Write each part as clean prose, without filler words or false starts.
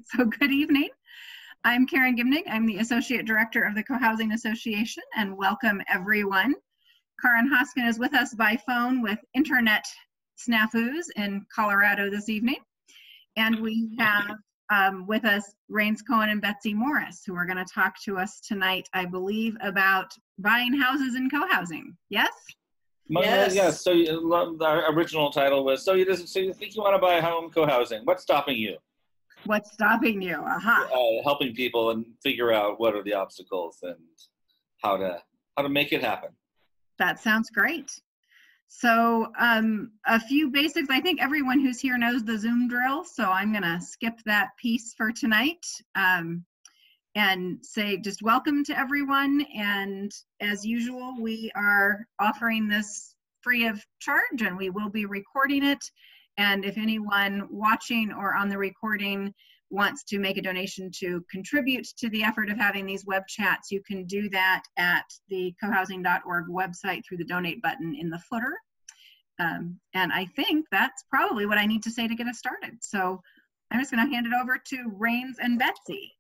So good evening. I'm Karen Gimning. I'm the Associate Director of the Cohousing Association, and welcome everyone. Karin Hoskin is with us by phone with internet snafus in Colorado this evening. And we have with us Raines Cohen and Betsy Morris, who are going to talk to us tonight, I believe, about buying houses and co-housing. Yes? Yes. So our original title was, so you think you want to buy a home co-housing. What's stopping you? What's stopping you? Aha. Helping people and figure out what are the obstacles and how to make it happen. That sounds great. So a few basics. I think everyone who's here knows the Zoom drill, so I'm going to skip that piece for tonight and say just welcome to everyone. And as usual, we are offering this free of charge, and we will be recording it. And if anyone watching or on the recording wants to make a donation to contribute to the effort of having these web chats, you can do that at the cohousing.org website through the donate button in the footer. And I think that's probably what I need to say to get us started. So I'm just going to hand it over to Raines and Betsy.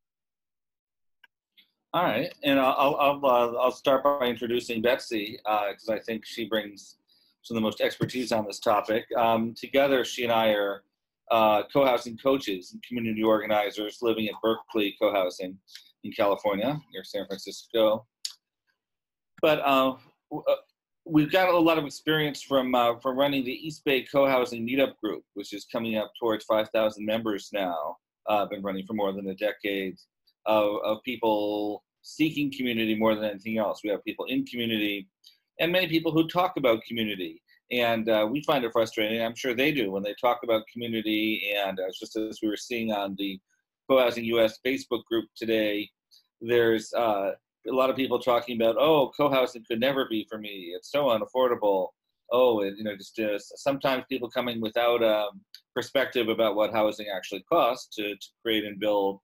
All right, and I'll start by introducing Betsy because I think she brings some of the most expertise on this topic. Together, she and I are co-housing coaches and community organizers living at Berkeley Cohousing in California, near San Francisco. But we've got a lot of experience from running the East Bay Co-housing Meetup Group, which is coming up towards 5,000 members now. Been running for more than a decade of people seeking community more than anything else. We have people in community and many people who talk about community. And we find it frustrating, I'm sure they do, when they talk about community. And just as we were seeing on the Co-housing US Facebook group today, there's a lot of people talking about, oh, co-housing could never be for me. It's so unaffordable. Oh, just sometimes people coming without a perspective about what housing actually costs to create and build,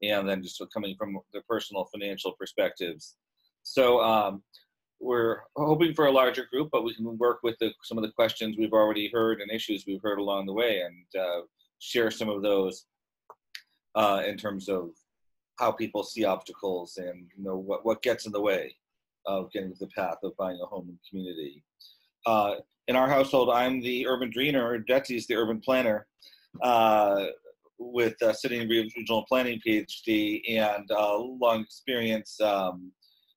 and then just coming from their personal financial perspectives. So we're hoping for a larger group, but we can work with some of the questions we've already heard and issues we've heard along the way, and share some of those in terms of how people see obstacles and what gets in the way of getting to the path of buying a home and community. In our household, I'm the urban dreener, Betsy's the urban planner, with City and Regional Planning PhD and long experience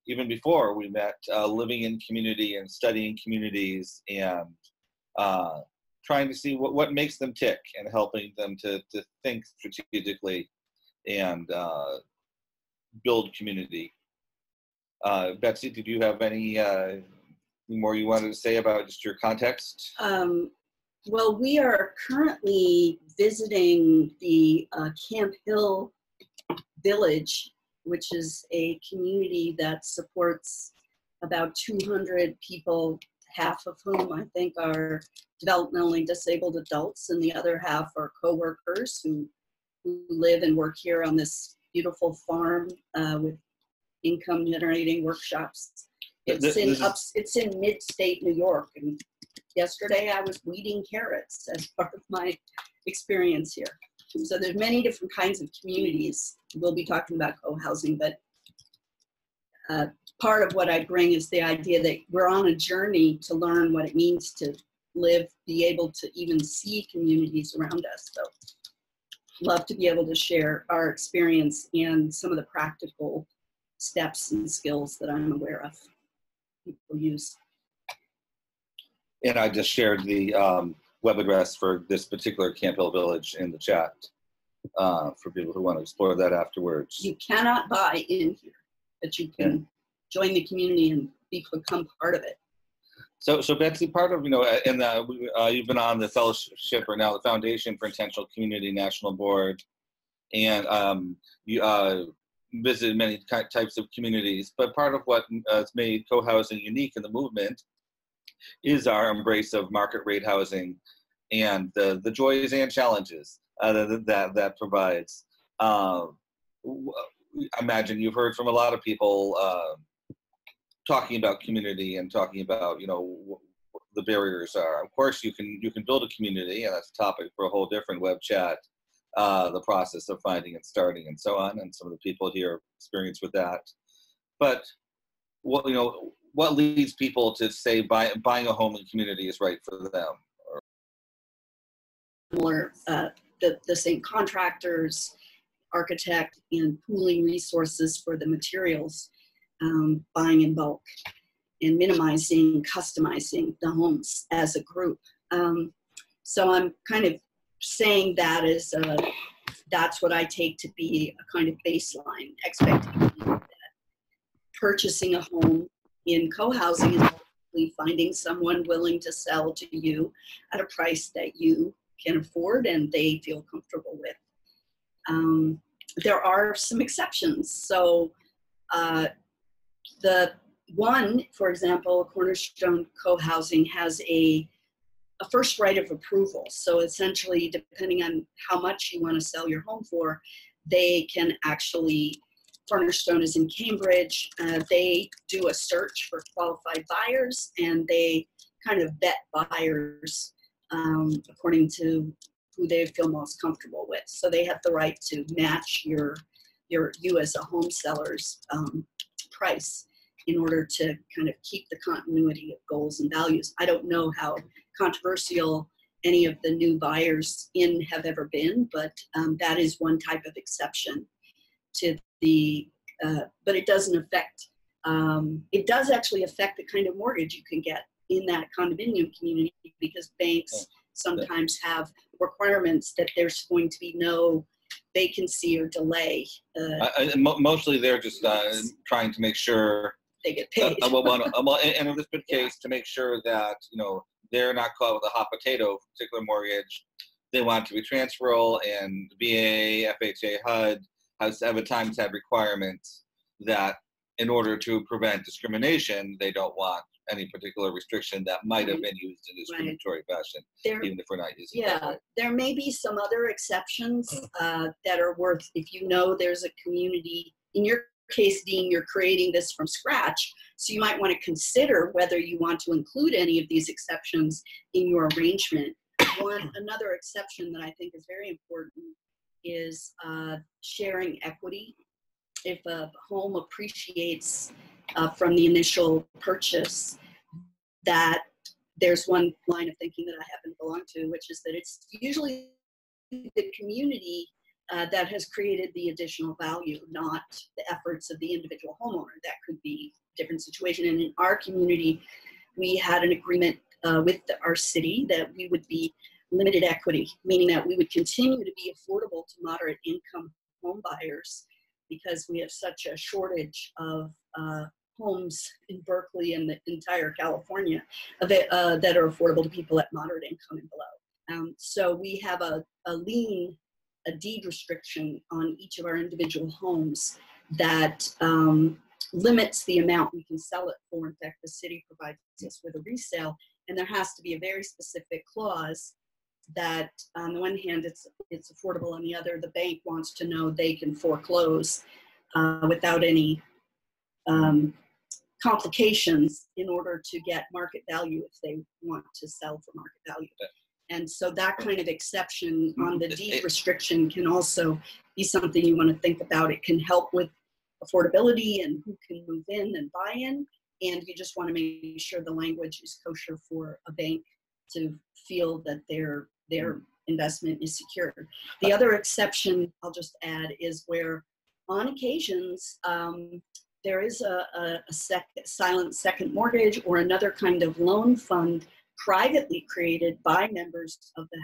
even before we met, living in community and studying communities and trying to see what makes them tick and helping them to think strategically and build community. Betsy, did you have any more you wanted to say about just your context? Well, we are currently visiting the Camp Hill Village, which is a community that supports about 200 people, half of whom I think are developmentally disabled adults, and the other half are co-workers who live and work here on this beautiful farm with income-generating workshops. It's in mid-state New York, and yesterday I was weeding carrots as part of my experience here. So there's many different kinds of communities. We'll be talking about co-housing, but part of what I bring is the idea that we're on a journey to learn what it means to live, be able to even see communities around us. So love to be able to share our experience and some of the practical steps and skills that I'm aware of people use. And I just shared the web address for this particular Camp Hill Village in the chat for people who want to explore that afterwards. You cannot buy in here, but you can join the community and become part of it. So Betsy, part of, you've been on the fellowship or now the Foundation for Intentional Community National Board, and you visited many types of communities, but part of what has made co-housing unique in the movement is our embrace of market rate housing and the joys and challenges that provides. I imagine you've heard from a lot of people talking about community and talking about what the barriers are. Of course, you can build a community, and that's a topic for a whole different web chat. the process of finding and starting and so on, and some of the people here experience with that. But what what leads people to say buying a home in community is right for them? Or the same contractors, architect, and pooling resources for the materials, buying in bulk, and minimizing, customizing the homes as a group. So I'm kind of saying that as that's what I take to be a kind of baseline expectation, that purchasing a home in co-housing is ultimately finding someone willing to sell to you at a price that you can afford and they feel comfortable with. There are some exceptions. So the one, for example, Cornerstone Co-housing has a first right of approval. So essentially, depending on how much you want to sell your home for, they can actually, Cornerstone is in Cambridge, they do a search for qualified buyers and they kind of vet buyers according to who they feel most comfortable with. So they have the right to match you as a home seller's price in order to kind of keep the continuity of goals and values. I don't know how controversial any of the new buyers in have ever been, but that is one type of exception to the, but it doesn't affect, it does actually affect the kind of mortgage you can get in that condominium community, because banks sometimes have requirements that there's going to be no vacancy or delay. Mostly they're just trying to make sure they get paid. And in this case, to make sure that they're not caught with a hot potato particular mortgage. They want it to be transferable, and VA, FHA, HUD have at times had requirements that in order to prevent discrimination, they don't want any particular restriction that might have been used in discriminatory fashion, even if we're not using it. Yeah, there may be some other exceptions that are worth, if there's a community, in your case, Dean, you're creating this from scratch, so you might want to consider whether you want to include any of these exceptions in your arrangement. Another exception that I think is very important is sharing equity. If a home appreciates from the initial purchase, that there's one line of thinking that I happen to belong to, which is that it's usually the community that has created the additional value, not the efforts of the individual homeowner. That could be a different situation. And in our community, we had an agreement with our city that we would be limited equity, meaning that we would continue to be affordable to moderate income home buyers, because we have such a shortage of homes in Berkeley and the entire California that are affordable to people at moderate income and below. So we have a deed restriction on each of our individual homes that limits the amount we can sell it for. In fact, the city provides us with a resale, and there has to be a very specific clause that on the one hand it's affordable, on the other the bank wants to know they can foreclose without any complications in order to get market value if they want to sell for market value. And so that kind of exception on the deed restriction can also be something you want to think about. It can help with affordability and who can move in and buy in, and you just want to make sure the language is kosher for a bank to feel that their investment is secure. The other exception I'll just add is where on occasions there is a silent second mortgage or another kind of loan fund privately created by members of the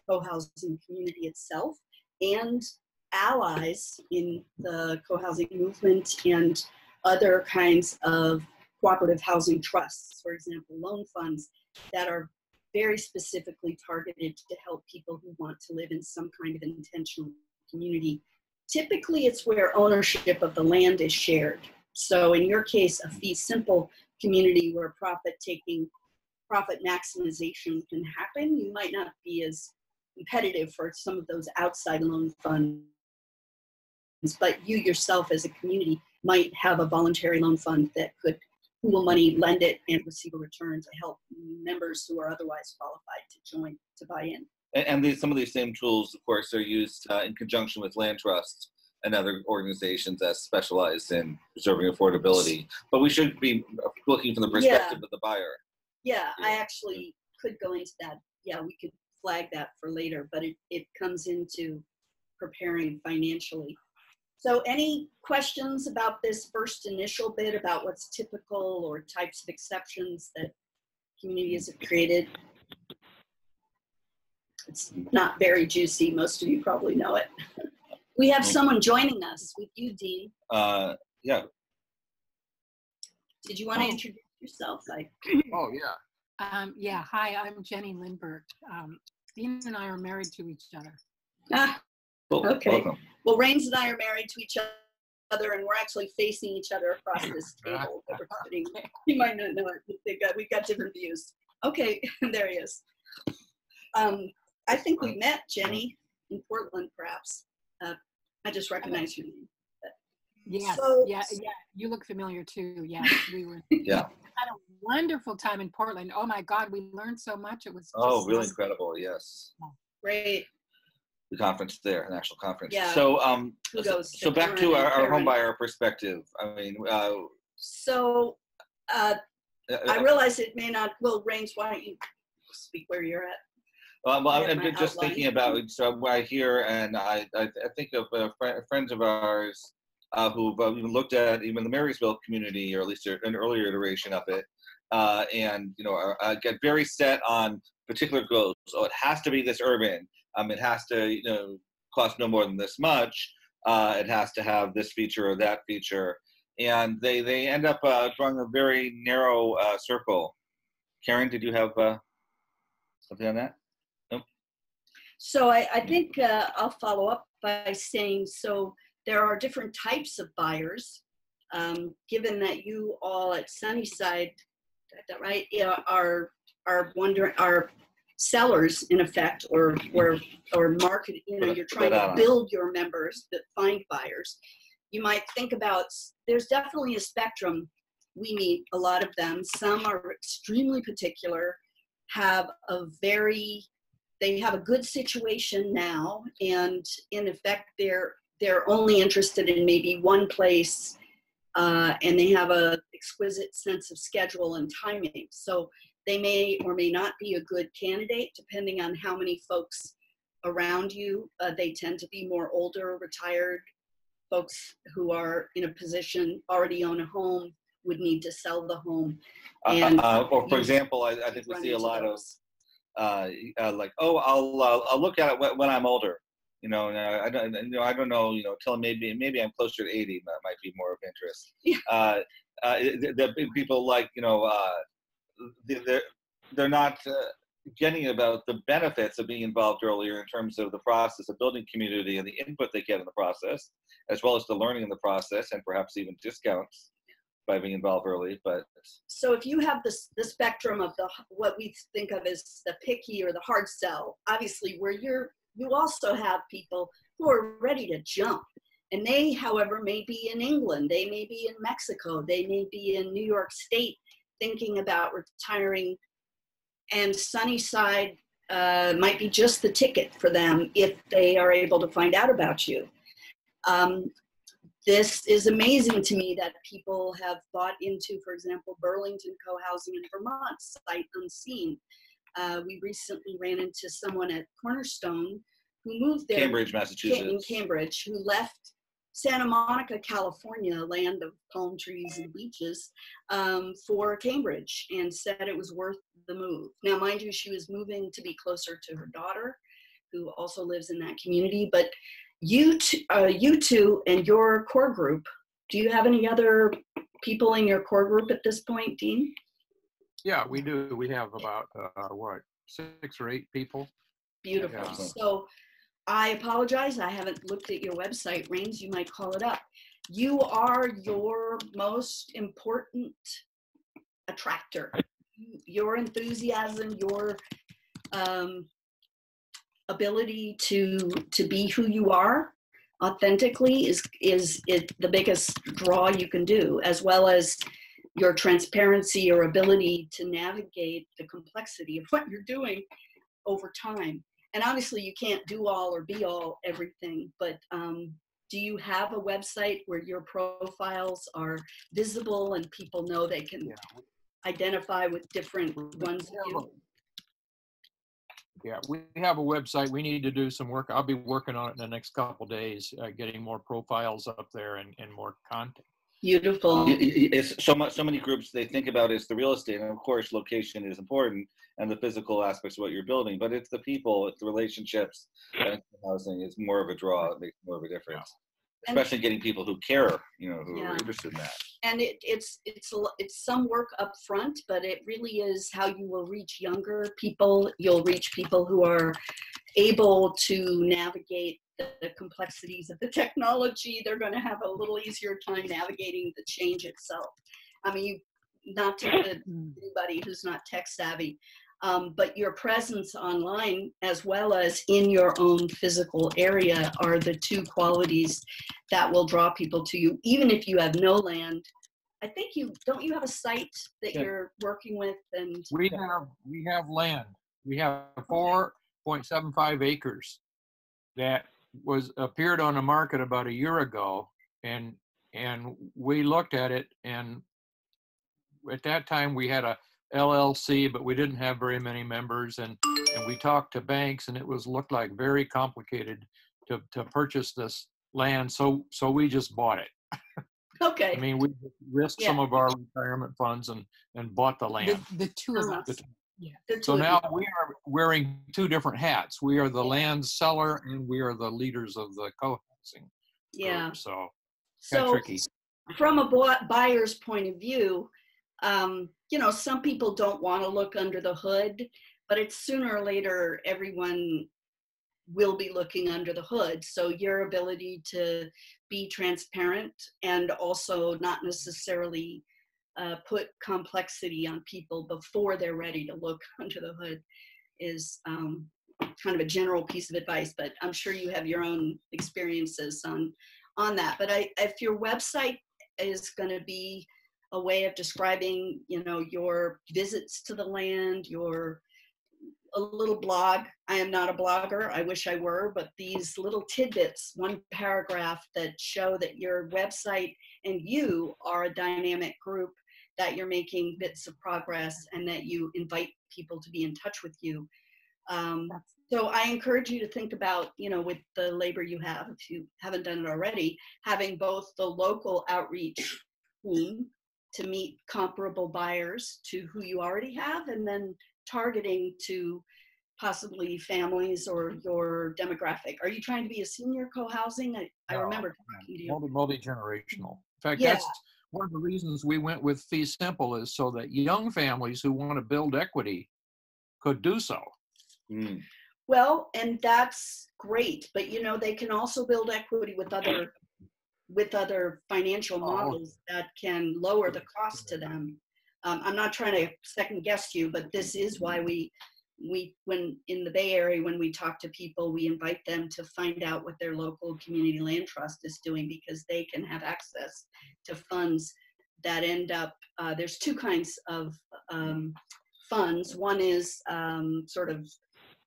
co-housing community itself and allies in the co-housing movement and other kinds of cooperative housing trusts, for example, loan funds that are very specifically targeted to help people who want to live in some kind of intentional community. Typically, it's where ownership of the land is shared. So in your case, a fee simple community where profit maximization can happen, you might not be as competitive for some of those outside loan funds, but you yourself as a community might have a voluntary loan fund that could pool money, lend it, and receive a return to help members who are otherwise qualified to join, to buy in. some of these same tools, of course, are used in conjunction with land trusts and other organizations that specialize in preserving affordability. But we should be looking from the perspective of the buyer. Yeah, I actually could go into that. Yeah, we could flag that for later, but it comes into preparing financially. So any questions about this first initial bit about what's typical or types of exceptions that communities have created? It's not very juicy. Most of you probably know it. We have someone joining us with you, Dean. Yeah. Did you want to introduce yourself? Oh, yeah. Yeah, hi, I'm Jenny Lindberg. Dean and I are married to each other. Ah, Cool. okay. Welcome. Well, Raines and I are married to each other, and we're actually facing each other across this table that we're sitting. You might not know it. We've got different views. Okay, there he is. I think we met, Jenny, in Portland, perhaps. I just recognize your name. Yes, So, yeah, you look familiar too. Yeah, we were Yeah. had a wonderful time in Portland. Oh my God, we learned so much. It was just Really wonderful. incredible. Yes. great. The conference there, the national conference. Yeah. So, Kudos so back to our home buyer perspective. I mean, So I realize it may not. Well, Raines, why don't you speak where you're at? well, I have I'm my just outline. thinking about so I hear and I think of friends of ours who've even looked at even the Marysville community, or at least an earlier iteration of it, and get very set on particular goals. So it has to be this urban. It has to cost no more than this much. It has to have this feature or that feature, and they end up drawing a very narrow circle. Karen, did you have something on that? Nope. So I think I'll follow up by saying, so there are different types of buyers. Given that you all at Sunnyside, right, are wondering, are sellers in effect, or market, you're trying to build your members that find buyers. You might think about, there's definitely a spectrum. We meet a lot of them. Some are extremely particular, they have a good situation now, and in effect they're only interested in maybe one place, and they have a exquisite sense of schedule and timing. So they may or may not be a good candidate depending on how many folks around you. They tend to be more older, retired folks who are in a position, already own a home, would need to sell the home. And or for example, I think we see a lot of like, I'll look at it when I'm older. I don't know. Till maybe I'm closer to 80. That might be more of interest. Yeah. The people like they're not getting about the benefits of being involved earlier in terms of the process of building community and the input they get in the process, as well as the learning in the process, and perhaps even discounts by being involved early. But so if you have the spectrum of what we think of as the picky or the hard sell, obviously where you also have people who are ready to jump, and they, however, may be in England, they may be in Mexico, they may be in New York State thinking about retiring, and Sunnyside might be just the ticket for them if they are able to find out about you. This is amazing to me that people have bought into, for example, Burlington Cohousing in Vermont, sight unseen. We recently ran into someone at Cornerstone who moved there. Cambridge, Massachusetts. In Cambridge, who left Santa Monica, California, land of palm trees and beaches, for Cambridge, and said it was worth the move. Now, mind you, she was moving to be closer to her daughter, who also lives in that community. But you two and your core group, do you have any other people in your core group at this point, Dean? Yeah, we do. We have about, 6 or 8 people. Beautiful. Yeah. So I apologize, I haven't looked at your website. Raines, you might call it up. You are your most important attractor. Your enthusiasm, your ability to be who you are authentically is the biggest draw you can do, as well as your transparency, your ability to navigate the complexity of what you're doing over time. and obviously you can't do all or be all everything, but do you have a website where your profiles are visible and people know they can identify with different ones of you? Yeah, we have a website. We need to do some work. I'll be working on it in the next couple of days, getting more profiles up there and more content. Beautiful. It's so many groups they think about is the real estate, and of course location is important and the physical aspects of what you're building, but it's the people, it's the relationships, and housing is more of a draw. It makes more of a difference, especially getting people who care, you know, who are interested in that. And it's some work up front, but it really is how you will reach younger people. You'll reach people who are able to navigate the complexities of the technology. They're going to have a little easier time navigating the change itself. I mean, not to anybody who's not tech savvy, but your presence online as well as in your own physical area are the two qualities that will draw people to you, even if you have no land. I think don't you have a site that you're working with? And we have land. We have 4.75 acres that appeared on the market about a year ago, and we looked at it, and at that time we had a LLC, but we didn't have very many members, and we talked to banks, and it looked like very complicated to purchase this land, so we just bought it. Okay. I mean, we risked some of our retirement funds and bought the land. The two of us. So now we are wearing two different hats. We are the land seller and we are the leaders of the co-housing group. So tricky. From a buyer's point of view, you know, some people don't want to look under the hood, but it's sooner or later everyone will be looking under the hood. So your ability to be transparent and also not necessarily put complexity on people before they're ready to look under the hood is kind of a general piece of advice, but I'm sure you have your own experiences on that. But if your website is going to be a way of describing, you know, your visits to the land, a little blog. I am not a blogger. I wish I were, but these little tidbits, one paragraph that show that your website and you are a dynamic group, that you're making bits of progress, and that you invite people to be in touch with you. So I encourage you to think about, you know, with the labor you have, if you haven't done it already, having both the local outreach team to meet comparable buyers to who you already have, and then targeting to possibly families or your demographic. Are you trying to be a senior co-housing? I remember talking to you. Multi-generational. In fact, that's one of the reasons we went with fee simple, is so that young families who want to build equity could do so. Well, and that's great, but you know, they can also build equity with other financial models that can lower the cost to them. I'm not trying to second guess you, but this is why when in the Bay Area, when we talk to people, we invite them to find out what their local community land trust is doing, because they can have access to funds that end up, there's two kinds of funds. One is sort of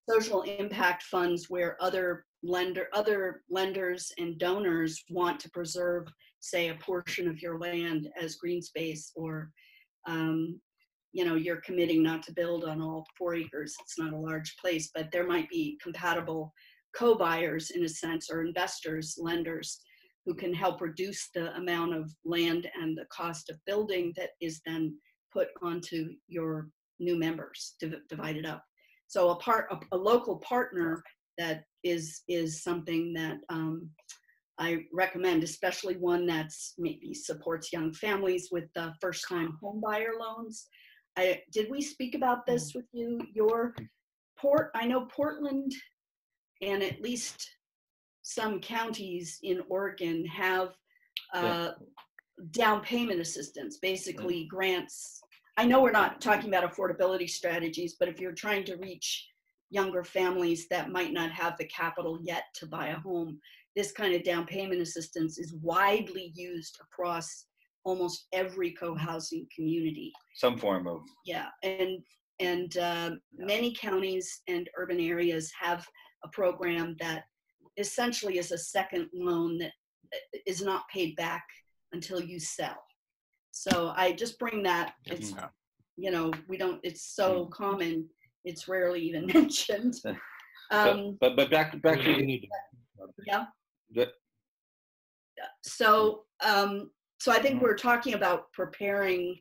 social impact funds, where other lenders and donors want to preserve, say, a portion of your land as green space, or you know, you're committing not to build on all 4 acres. It's not a large place, but there might be compatible co-buyers in a sense, or investors, lenders, who can help reduce the amount of land and the cost of building that is then put onto your new members, divided up. So a local partner that is something that I recommend, especially one that's maybe supports young families with first-time home buyer loans. Did we speak about this with you? I know Portland and at least some counties in Oregon have down payment assistance, basically grants. I know we're not talking about affordability strategies, but if you're trying to reach younger families that might not have the capital yet to buy a home, this kind of down payment assistance is widely used across almost every co-housing community. Some form of. Yeah, and many counties and urban areas have a program that essentially is a second loan that is not paid back until you sell. So I just bring that, it's, you know, it's so common, it's rarely even mentioned. But back to yeah. So so I think we're talking about preparing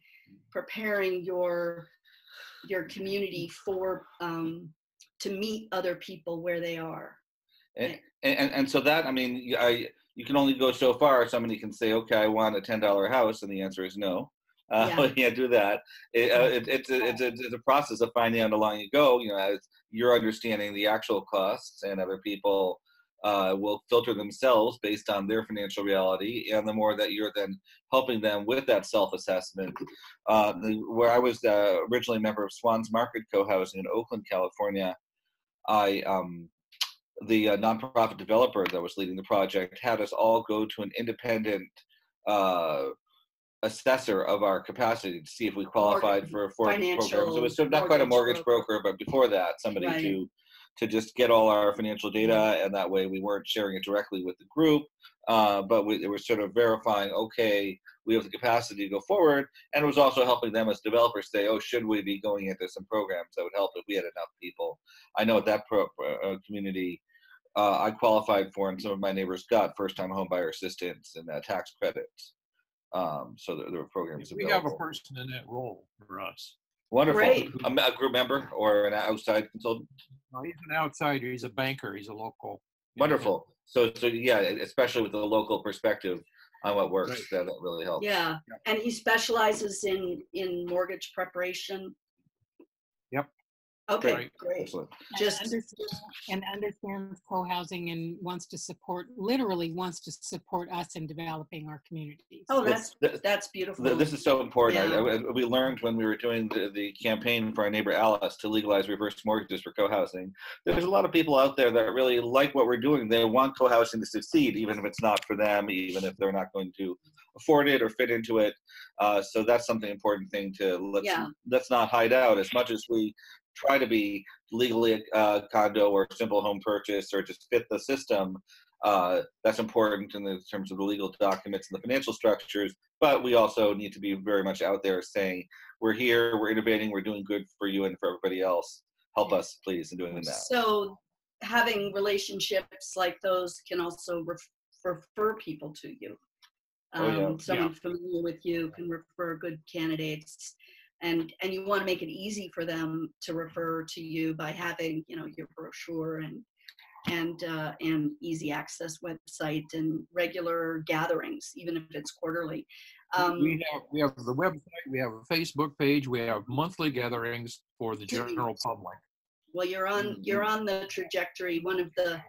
your community for to meet other people where they are. And so that, I mean, you can only go so far. Somebody can say, okay, I want a $10 house, and the answer is no. You can't do that. It's a process of finding out how long you go. You know, as you're understanding the actual costs, and other people will filter themselves based on their financial reality. And the more that you're then helping them with that self-assessment, where I was originally a member of Swan's Market Co-Housing in Oakland, California, the nonprofit developer that was leading the project had us all go to an independent assessor of our capacity to see if we qualified for programs. It was not quite a mortgage broker, but before that, somebody to just get all our financial data, and that way we weren't sharing it directly with the group, but it was sort of verifying, okay, we have the capacity to go forward, and it was also helping them as developers say, oh, should we be going into some programs that would help if we had enough people. I know at that community, I qualified for, and some of my neighbors got first-time home buyer assistance and tax credits. So there were programs we available. have a person in that role for us. Wonderful. Great. A group member or an outside consultant? No, he's an outsider. He's a banker. He's a local. Wonderful. So yeah, especially with the local perspective on what works, that really helps. Yeah, and he specializes in mortgage preparation. Yep. Okay, great. Excellent. And understands co-housing and literally wants to support us in developing our communities. Oh, that's beautiful. This is so important. Yeah. We learned when we were doing the campaign for our neighbor Alice to legalize reverse mortgages for co-housing. There's a lot of people out there that really like what we're doing. They want co-housing to succeed, even if it's not for them, even if they're not going to afford it or fit into it. So that's something important thing to let's not hide out. As much as we try to be legally a condo or simple home purchase or just fit the system, that's important in the terms of the legal documents and the financial structures, but we also need to be very much out there saying, we're here, we're innovating, we're doing good for you and for everybody else. Help us, please, in doing that. So having relationships like those can also refer people to you. Someone familiar with you can refer good candidates. And you want to make it easy for them to refer to you by having, you know, your brochure and easy access website and regular gatherings, even if it's quarterly. We have the website, we have a Facebook page, we have monthly gatherings for the general public. Well, you're on the trajectory. One of the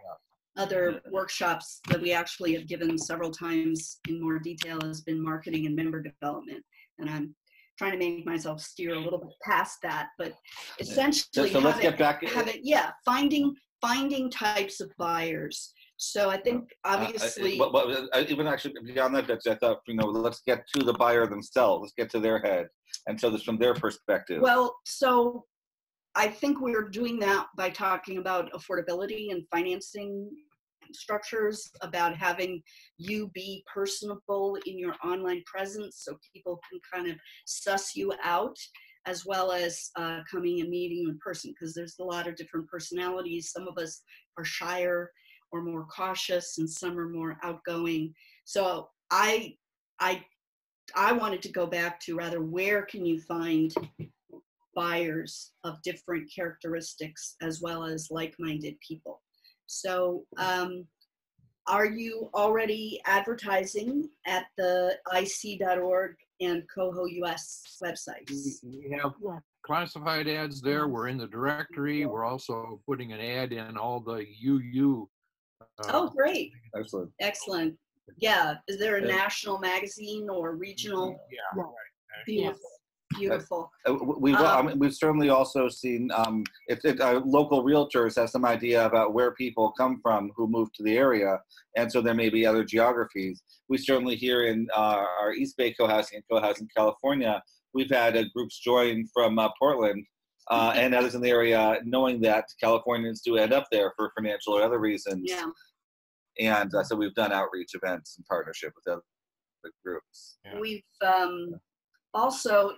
other workshops that we actually have given several times in more detail has been marketing and member development, and I'm trying to make myself steer a little bit past that, but essentially let's get back. Finding types of buyers. So I think obviously, even actually beyond that, I thought, you know, let's get to the buyer themselves. Let's get to their head, and so this from their perspective. Well, so I think we're doing that by talking about affordability and financing structures, about having you be personable in your online presence so people can kind of suss you out, as well as coming and meeting in person, because there's a lot of different personalities. Some of us are shyer or more cautious, and some are more outgoing. So I wanted to go back to rather, where can you find buyers of different characteristics as well as like-minded people? So are you already advertising at the IC.org and Coho US websites? We have classified ads there. We're in the directory. We're also putting an ad in all the UU. Oh, great. Excellent. Excellent. Yeah. Is there a national magazine or regional? Yeah. Right. Beautiful. Beautiful. We've certainly also seen local realtors have some idea about where people come from who move to the area, and so there may be other geographies. We certainly here in our East Bay Cohousing and Cohousing California, we've had groups join from Portland and others in the area, knowing that Californians do end up there for financial or other reasons. Yeah. And so we've done outreach events in partnership with other groups. Yeah. We've also,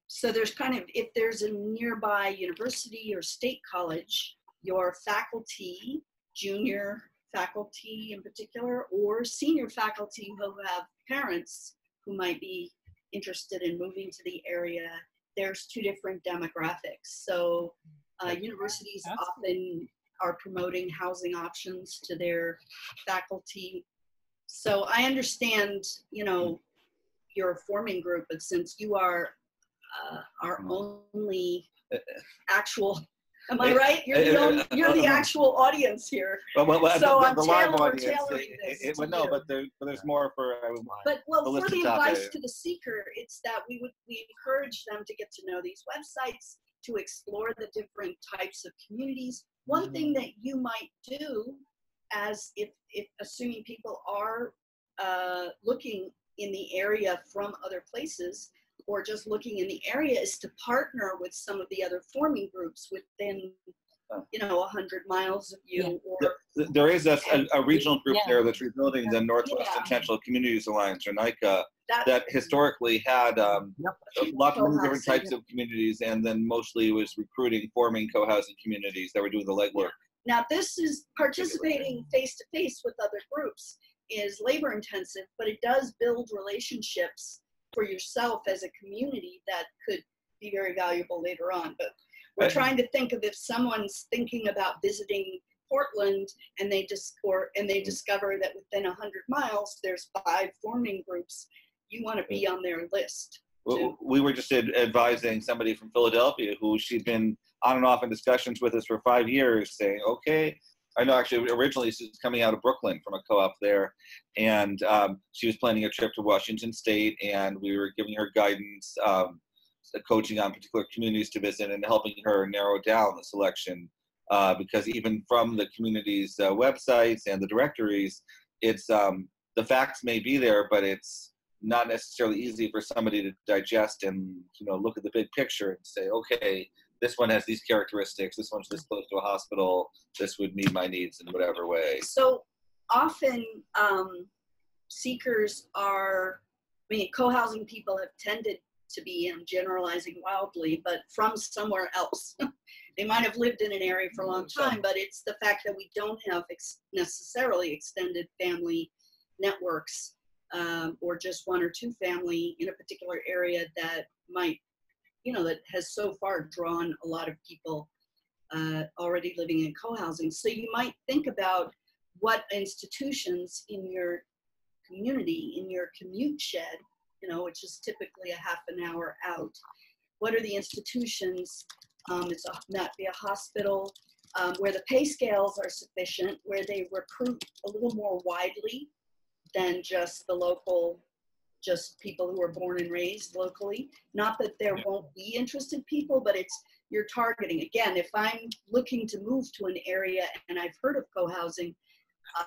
so there's if there's a nearby university or state college, your faculty, junior faculty in particular, or senior faculty who have parents who might be interested in moving to the area, there's two different demographics. So universities often are promoting housing options to their faculty. So I understand, your forming group, but since you are our only actual, am I right? You're the actual audience here. Well, so the live audience, tailoring this to no, you. but there's more for. But for the topic. advice to the seeker, it's that we encourage them to get to know these websites, to explore the different types of communities. One thing that you might do, as if assuming people are looking in the area from other places, or just looking in the area, is to partner with some of the other forming groups within 100 miles of you. Or there is a regional group there that's rebuilding the Northwest Intentional Communities Alliance, or NICA, that historically had lots of different types of communities, and then mostly was recruiting forming co-housing communities that were doing the legwork. Now this is participating face-to-face with other groups is labor intensive, but it does build relationships for yourself as a community that could be very valuable later on. But we're trying to think of if someone's thinking about visiting Portland and they discover that within 100 miles there's 5 forming groups, you want to be on their list. We were just advising somebody from Philadelphia who she'd been on and off in discussions with us for 5 years, saying, okay, I know actually originally she was coming out of Brooklyn from a co-op there, and she was planning a trip to Washington State, and we were giving her guidance, coaching on particular communities to visit, and helping her narrow down the selection, because even from the community's websites and the directories, it's the facts may be there, but it's not necessarily easy for somebody to digest and look at the big picture and say, okay, this one has these characteristics, this one's this close to a hospital, this would meet my needs in whatever way. So often seekers co-housing people have tended to be, I'm generalizing wildly, but from somewhere else. They might have lived in an area for a long time, but it's the fact that we don't have necessarily extended family networks, or just 1 or 2 family in a particular area that might, that has so far drawn a lot of people already living in co-housing. So you might think about what institutions in your community, in your commute shed, which is typically a half an hour out. What are the institutions? It's not be a hospital, where the pay scales are sufficient, where they recruit a little more widely than just the local, just people who are born and raised locally. Not that there won't be interested people, but you're targeting. Again, if I'm looking to move to an area and I've heard of co-housing,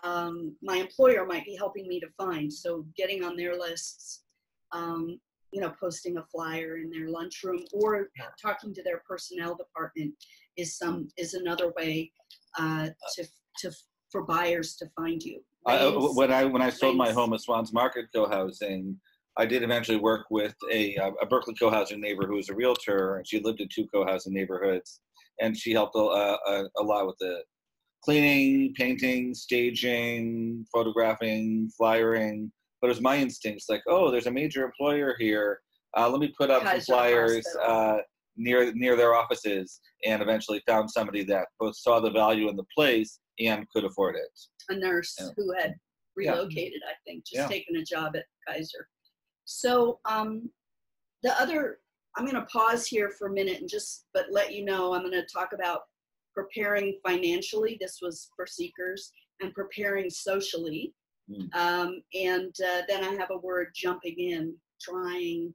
my employer might be helping me to find. So getting on their lists, posting a flyer in their lunchroom, or talking to their personnel department is another way for buyers to find you. When I sold my home at Swans Market Co-housing, I did eventually work with a Berkeley co-housing neighbor who was a realtor, and she lived in 2 co-housing neighborhoods, and she helped a lot with the cleaning, painting, staging, photographing, flyering. But it was my instincts, like, oh, there's a major employer here. Let me put up some flyers near their offices, and eventually found somebody that both saw the value in the place and could afford it. A nurse who had relocated, I think, just taken a job at Kaiser. So I'm going to pause here for a minute and but let you know, I'm going to talk about preparing financially. This was for seekers, and preparing socially. And then I have a word, jumping in, try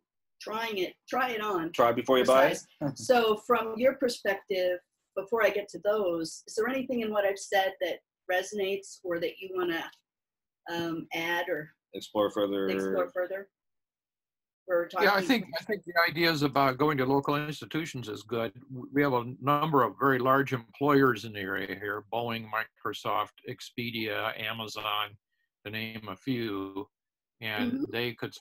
it on. Try before you buy it. So from your perspective, before I get to those, is there anything in what I've said that resonates or that you want to add or explore further? we're talking. Yeah, I think the ideas about going to local institutions is good. We have a number of very large employers in the area here: Boeing, Microsoft, Expedia, Amazon, to name a few. And they could.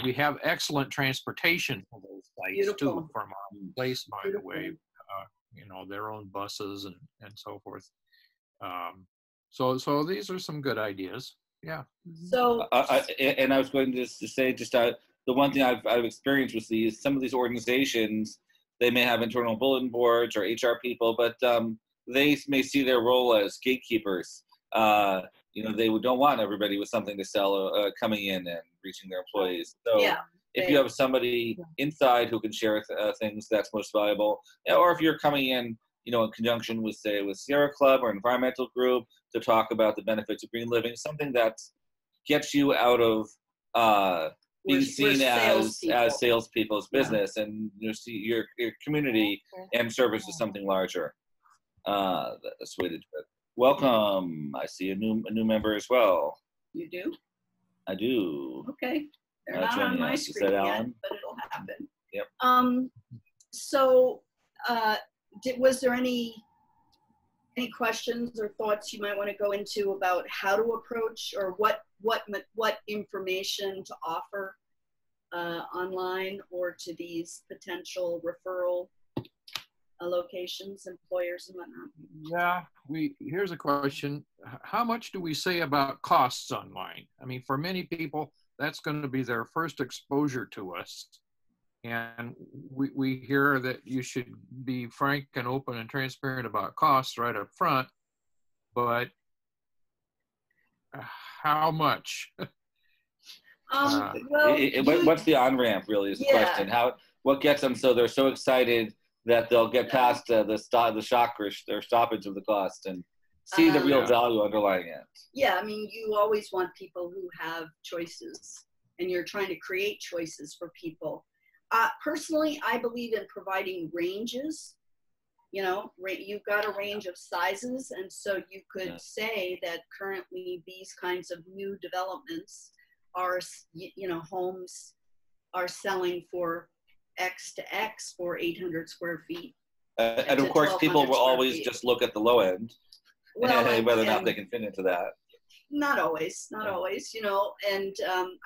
We have excellent transportation for those sites too, from our place, by the way. You know, their own buses and so forth. So these are some good ideas. Yeah. So, and I was going to say just the one thing I've experienced with some of these organizations, they may have internal bulletin boards or HR people, but they may see their role as gatekeepers. You know, they don't want everybody with something to sell coming in and reaching their employees. So if you have somebody inside who can share things, that's most valuable. Or if you're coming in, you know, in conjunction with, say, with Sierra Club or environmental group to talk about the benefits of green living, something that gets you out of being seen as salespeople's business, and you see your community and service as something larger. That's the way to do it. Welcome. I see a new member as well. You do? I do. Okay. They're not on my screen yet, but it'll happen. Yep. So, was there any questions or thoughts you might want to go into about how to approach, or what information to offer online or to these potential referral locations, employers and whatnot? Yeah, here's a question. How much do we say about costs online? I mean, for many people, that's going to be their first exposure to us. And we hear that you should be frank and open and transparent about costs right up front, but how much? What's the on-ramp really is the question. What gets them so they're so excited that they'll get past the shock or their stoppage of the cost and see the real value underlying it? Yeah, I mean, you always want people who have choices, and you're trying to create choices for people. Personally, I believe in providing ranges. You know, you've got a range of sizes, and so you could say that currently these kinds of new developments are, you know, homes are selling for X to X for 800 square feet. And of course, people will always just look at the low end, whether or not they can fit into that. Not always, you know, and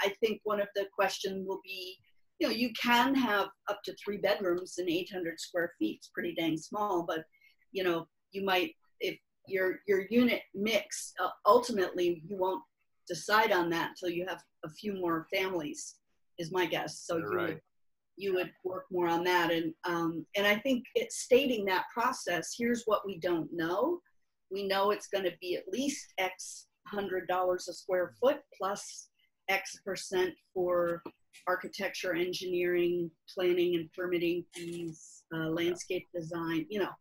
I think one of the questions will be, you know, you can have up to 3 bedrooms in 800 square feet. It's pretty dang small, but, you know, you might, if your unit mix, ultimately you won't decide on that until you have a few more families, is my guess. So you would work more on that. And I think it's stating that process. Here's what we don't know. We know it's going to be at least X $100 a square foot plus X% for architecture, engineering, planning and permitting fees, landscape design. You know,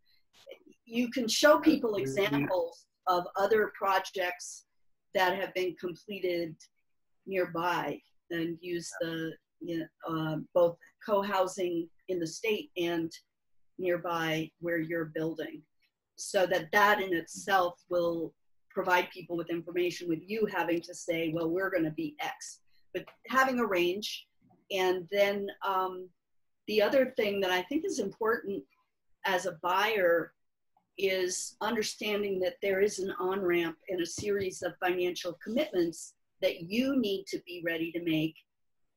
you can show people examples of other projects that have been completed nearby and use the, you know, both co-housing in the state and nearby where you're building, so that in itself will provide people with information, with you having to say, well, we're going to be X, but having a range. And then the other thing that I think is important as a buyer is understanding that there is an on-ramp and a series of financial commitments that you need to be ready to make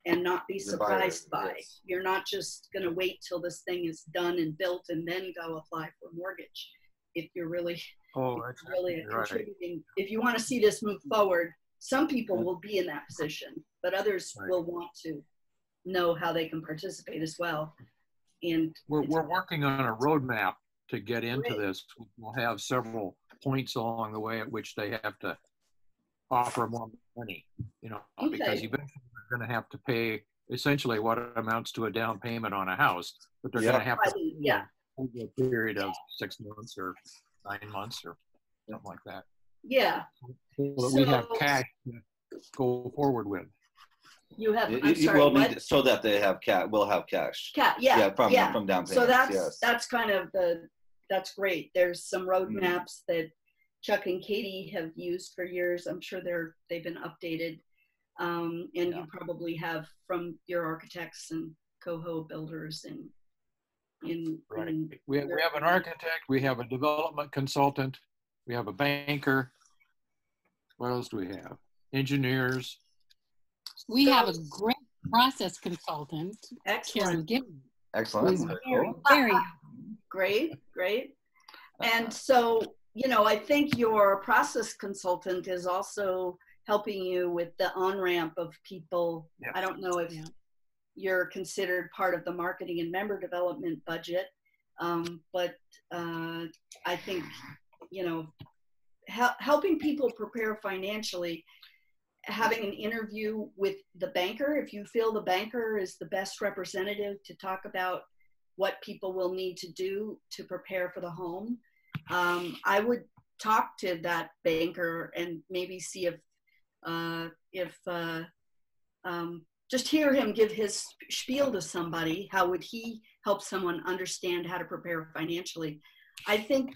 and not be surprised by. Yes. You're not just going to wait till this thing is done and built and then go apply for a mortgage. If you're really, contributing, if you want to see this move forward, some people will be in that position, but others will want to know how they can participate as well. And we're working on a roadmap to get into this. We'll have several points along the way at which they have to offer more money, you know, because eventually they're going to have to pay essentially what amounts to a down payment on a house, but they're going to have to over a period of 6 months or 9 months or something like that. Yeah. So we have cash to go forward with. You have, so that they have will have cash. From down payments. So that's kind of that's great. There's some roadmaps that Chuck and Katie have used for years. I'm sure they've been updated. And you probably have from your architects and coho builders and right. We have an architect, we have a development consultant, we have a banker. What else do we have? Engineers. We have a great process consultant, Excellent. Karen Excellent. Gibbons. Very cool. Very Great. And so, you know, I think your process consultant is also helping you with the on-ramp of people. Yeah. I don't know if you're considered part of the marketing and member development budget, but I think, you know, helping people prepare financially, having an interview with the banker, if you feel the banker is the best representative to talk about what people will need to do to prepare for the home, I would talk to that banker and maybe see if just hear him give his spiel to somebody. How would he help someone understand how to prepare financially? I think,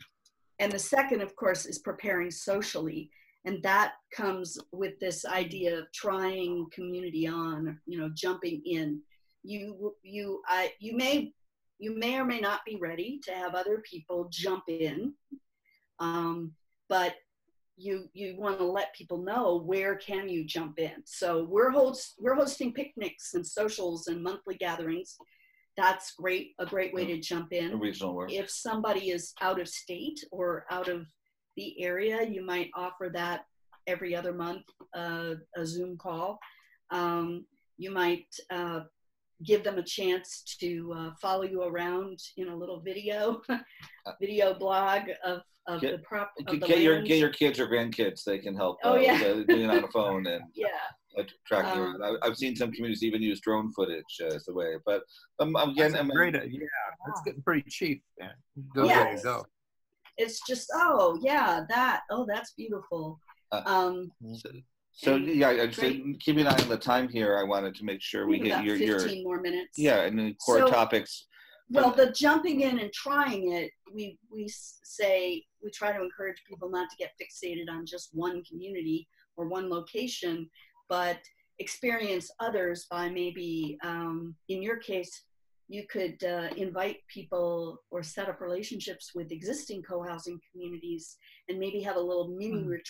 and the second, of course, is preparing socially. And that comes with this idea of trying community on, you know, jumping in. You may or may not be ready to have other people jump in, but you want to let people know where can you jump in. So we're hosting picnics and socials and monthly gatherings. That's great, a great way to jump in. Regional work. If somebody is out of state or out of the area, you might offer that every other month, a Zoom call. You might give them a chance to follow you around in a little video blog of the prop. Get your kids or grandkids. They can help. Doing it on a phone and track you. I've seen some communities even use drone footage as a way. But again, that's great. It's getting pretty cheap. Man. Yes. Go. It's just that's beautiful. So keeping an eye on the time here. I wanted to make sure we hit your 15 more minutes. Yeah, and then core topics. Well, the jumping in and trying it, we try to encourage people not to get fixated on just one community or one location, but experience others by maybe, in your case, you could invite people or set up relationships with existing co-housing communities and maybe have a little mini retreat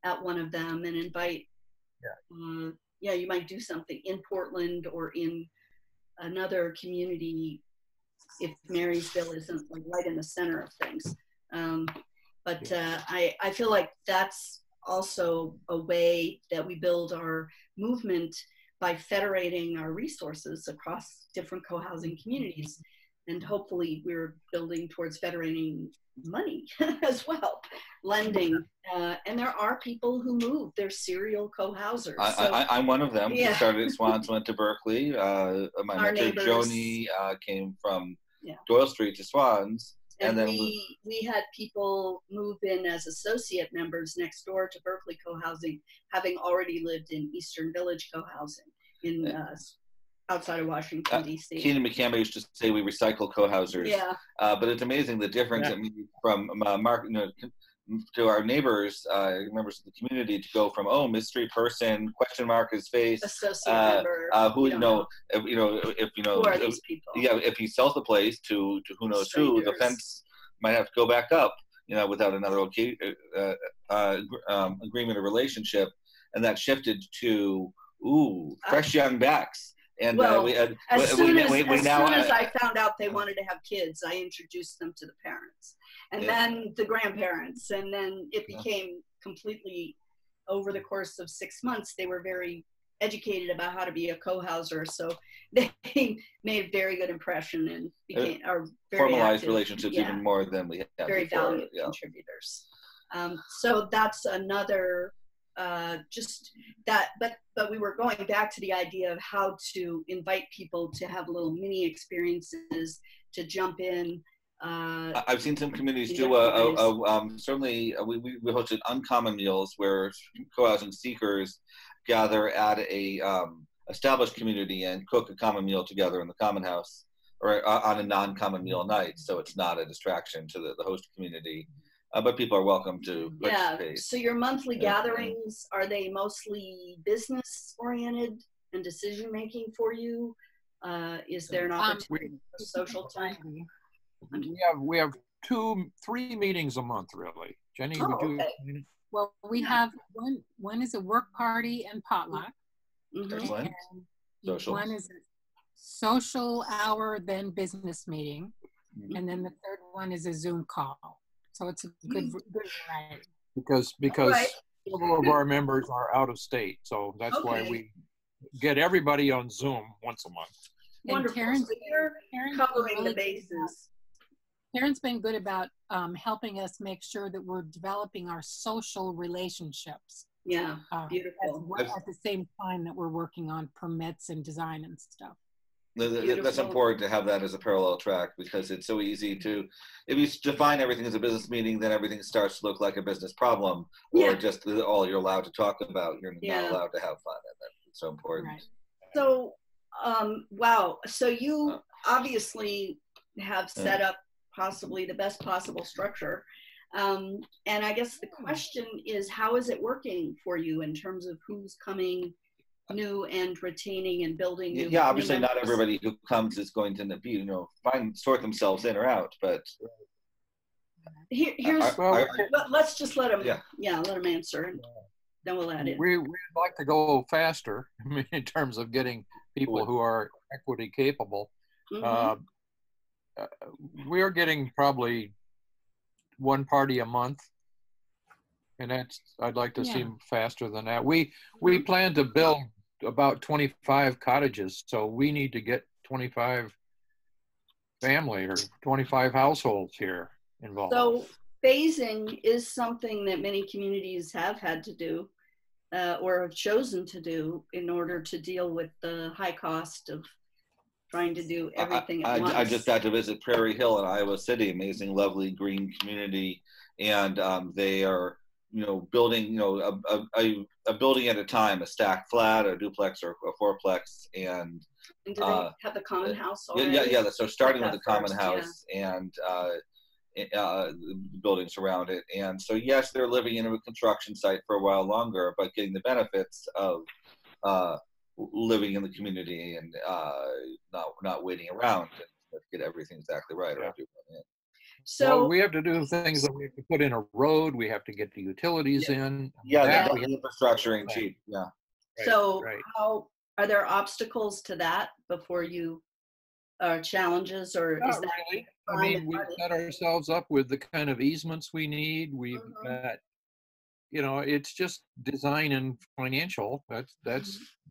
at one of them and invite, you might do something in Portland or in another community if Marysville isn't like right in the center of things. I feel like that's also a way that we build our movement by federating our resources across different co-housing communities. And hopefully we're building towards federating money as well, lending. And there are people who move, they're serial co-housers. I'm one of them. Yeah. Started at Swans, went to Berkeley. My mentor, Joni, came from Doyle Street to Swans. And then we had people move in as associate members next door to Berkeley Co-housing, having already lived in Eastern Village Co-housing in outside of Washington, D.C. Keenan McCambay used to say we recycle co-housers. Yeah. But it's amazing the difference from to our neighbors, members of the community, to go from mystery person, question mark his face, associate member, who are these people? Yeah, if he sells the place to who knows who, the fence might have to go back up, without another agreement or relationship, and that shifted to fresh young backs. And as soon as I found out they wanted to have kids, I introduced them to the parents, and then the grandparents, and then it became completely, over the course of 6 months, they were very educated about how to be a co-houser, so they made a very good impression and became very formalized active, relationships even more than we had very before. valued contributors. So that's another. But we were going back to the idea of how to invite people to have little mini experiences, to jump in. I've seen some communities do certainly we hosted uncommon meals where co-housing seekers gather at a established community and cook a common meal together in the common house or on a non-common meal night, so it's not a distraction to the host community. but people are welcome to participate. So your monthly gatherings, are they mostly business oriented and decision making for you? Is there an opportunity for social time? We have 3 meetings a month, really. Jenny, would you? Okay. Well, we have one is a work party and potluck. Excellent. And Social. one is a social hour, then business meeting. And then the third one is a Zoom call. So it's a good variety. Because several of our members are out of state. So that's why we get everybody on Zoom once a month. Wonderful. Karen's, so you're covering the bases. Karen's been good about helping us make sure that we're developing our social relationships. Yeah, beautiful. At the same time that we're working on permits and design and stuff. That's important to have that as a parallel track, because it's so easy to, if you define everything as a business meeting, then everything starts to look like a business problem, or just all you're allowed to talk about. You're not allowed to have fun, and that's so important. Right. So, wow. So you obviously have set up possibly the best possible structure. And I guess the question is, how is it working for you in terms of who's coming new and retaining and building new? Yeah, obviously not everybody who comes is going to be, sort themselves in or out, but let's just let them, let them answer, and then we'll add in. We'd like to go faster in terms of getting people who are equity capable. We're getting probably one party a month, and I'd like to see faster than that. We plan to build about 25 cottages, so we need to get 25 family or 25 households here involved. So phasing is something that many communities have had to do or have chosen to do in order to deal with the high cost of trying to do everything at once. I just got to visit Prairie Hill in Iowa City, amazing, lovely green community, and they are building a building at a time, a stacked flat, a duplex, or a fourplex, and do they have the common house already? Yeah. So starting with the common house and the buildings around it, and so yes, they're living in a construction site for a while longer, but getting the benefits of living in the community and not waiting around and get everything exactly right. So we have to do things that we have to put in a road. We have to get the utilities in. Yeah, the infrastructure ain't cheap. Yeah. So how are there obstacles to that before you challenges, or Not is that really? I mean, we've set ourselves up with the kind of easements we need. We've got, it's just design and financial. That's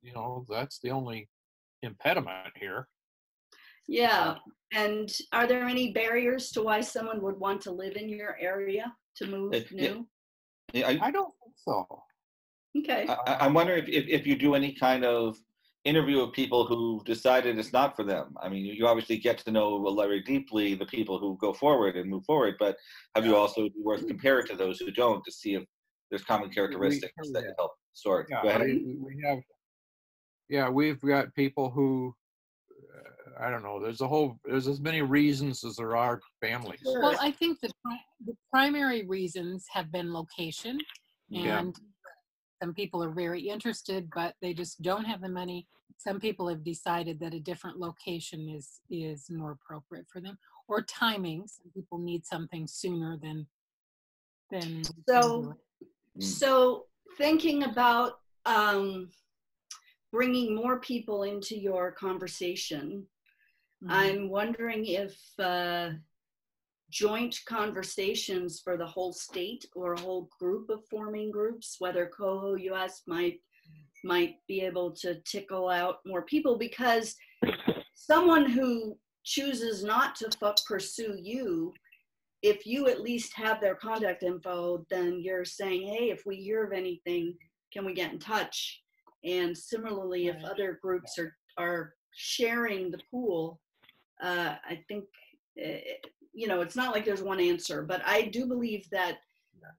the only impediment here. Yeah. And are there any barriers to why someone would want to live in your area to move new? I don't think so. Okay. I'm wondering if you do any kind of interview of people who decided it's not for them. I mean, you obviously get to know very deeply the people who go forward and move forward, but have you also worth compare it to those who don't to see if there's common characteristics that help sort? Yeah, Go ahead. We've got people who, I don't know, there's as many reasons as there are families. Sure. Well, I think the primary reasons have been location, and some people are very interested, but they just don't have the money. Some people have decided that a different location is more appropriate for them, or timing. Some people need something sooner than. So thinking about bringing more people into your conversation, I'm wondering if joint conversations for the whole state or a whole group of forming groups, whether Coho US might be able to tickle out more people, because someone who chooses not to pursue you, if you at least have their contact info, then you're saying, hey, if we hear of anything, can we get in touch? And similarly, if other groups are sharing the pool, I think, it's not like there's one answer, but I do believe that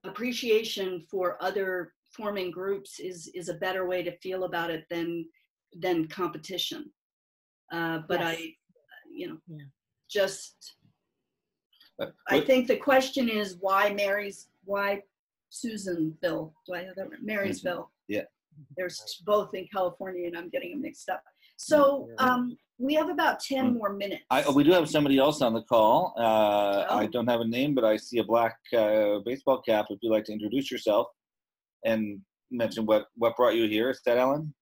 appreciation for other forming groups is a better way to feel about it than competition. But just I think the question is why Susanville? Do I have that right? Marysville. Yeah. There's both in California, and I'm getting them mixed up. So we have about 10 more minutes. We do have somebody else on the call. Oh. I don't have a name, but I see a black baseball cap. If you'd like to introduce yourself and mention what brought you here. Is that Ellen?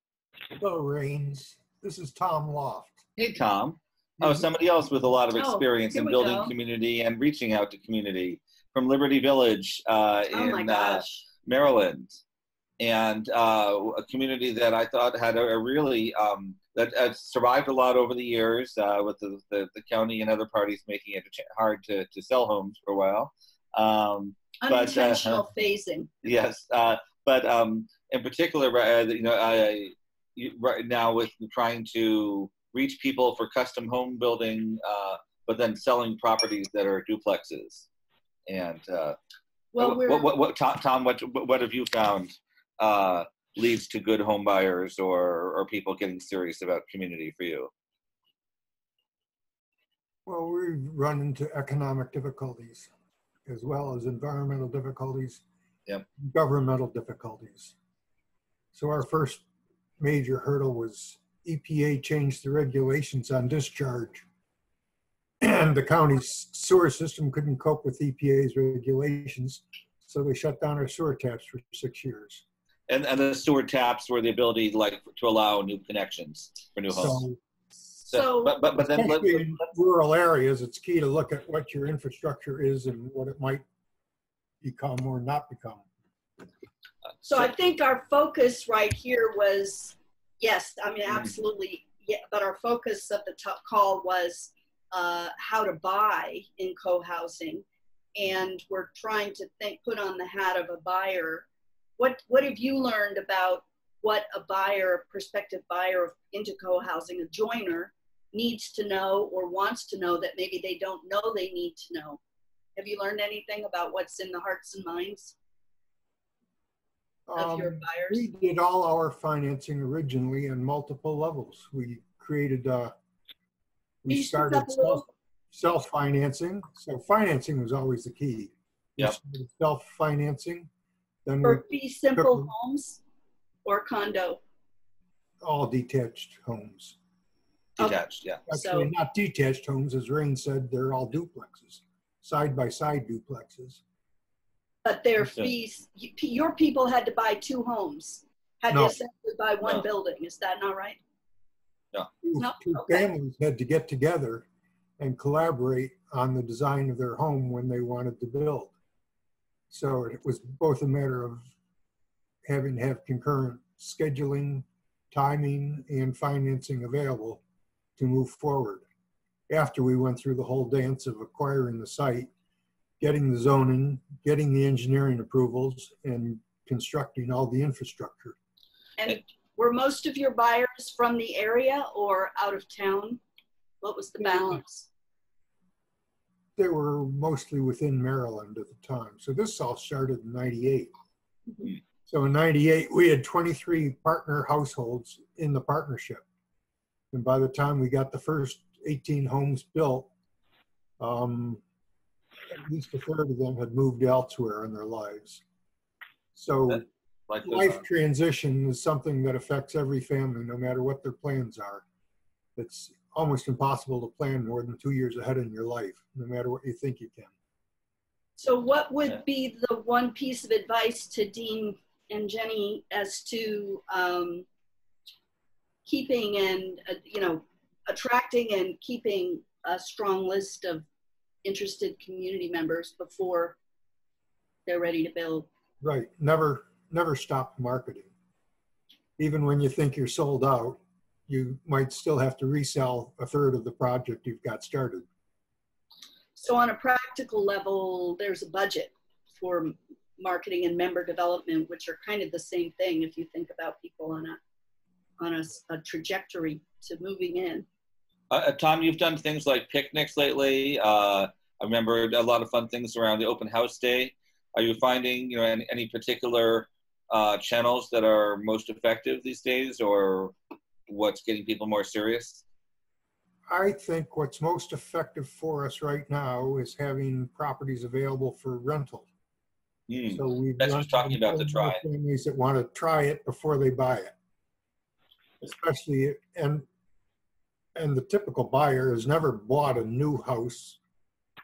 Hello, Raines. This is Tom Loft. Hey, Tom. Oh, somebody else with a lot of experience in here we building go. community and reaching out to community from Liberty Village Oh my gosh. Maryland. And a community that I thought had a really, that survived a lot over the years with the county and other parties making it hard to sell homes for a while. Unintentional phasing. Yes, but in particular, right now with trying to reach people for custom home building, but then selling properties that are duplexes. And Tom, what have you found leads to good home buyers or people getting serious about community for you? Well, we've run into economic difficulties as well as environmental difficulties, governmental difficulties. So our first major hurdle was EPA changed the regulations on discharge, and the county's sewer system couldn't cope with EPA's regulations, so they shut down our sewer taps for 6 years. And the sewer taps were the ability to allow new connections for new homes. But then in rural areas, it's key to look at what your infrastructure is and what it might become or not become. So I think our focus right here was, yes, I mean, absolutely. Yeah, but our focus of the call was how to buy in co-housing. And we're trying to put on the hat of a buyer. What have you learned about what a buyer, prospective buyer into co-housing, a joiner, needs to know or wants to know that maybe they don't know they need to know? Have you learned anything about what's in the hearts and minds of your buyers? We did all our financing originally on multiple levels. We created, we started self-financing. So financing was always the key. Yep. Self-financing. Then for fee simple homes or condo? All detached homes. Detached, yeah. Actually, not detached homes, as Raines said, they're all duplexes, side-by-side duplexes. But their fees, your people had to buy 2 homes, had to essentially buy one building. Is that not right? No. Two families had to get together and collaborate on the design of their home when they wanted to build. So it was both a matter of having to have concurrent scheduling, timing, and financing available to move forward. After we went through the whole dance of acquiring the site, getting the zoning, getting the engineering approvals, and constructing all the infrastructure. And were most of your buyers from the area or out of town? What was the balance? They were mostly within Maryland at the time. So this all started in '98. Mm-hmm. So in '98, we had 23 partner households in the partnership. And by the time we got the first 18 homes built, at least a third of them had moved elsewhere in their lives. So life transition is something that affects every family, no matter what their plans are. It's almost impossible to plan more than 2 years ahead in your life, no matter what you think you can. So what would be the one piece of advice to Dean and Jenny as to keeping and, attracting and keeping a strong list of interested community members before they're ready to build? Right, never stop marketing. Even when you think you're sold out, you might still have to resell a third of the project you've got started. So on a practical level, there's a budget for marketing and member development, which are kind of the same thing if you think about people on a trajectory to moving in. Tom, you've done things like picnics lately. I remember a lot of fun things around the open house day. Are you finding any particular channels that are most effective these days, or what's getting people more serious? I think what's most effective for us right now is having properties available for rental. So we've That's what's talking about the try. families that want to try it before they buy it, especially, and the typical buyer has never bought a new house.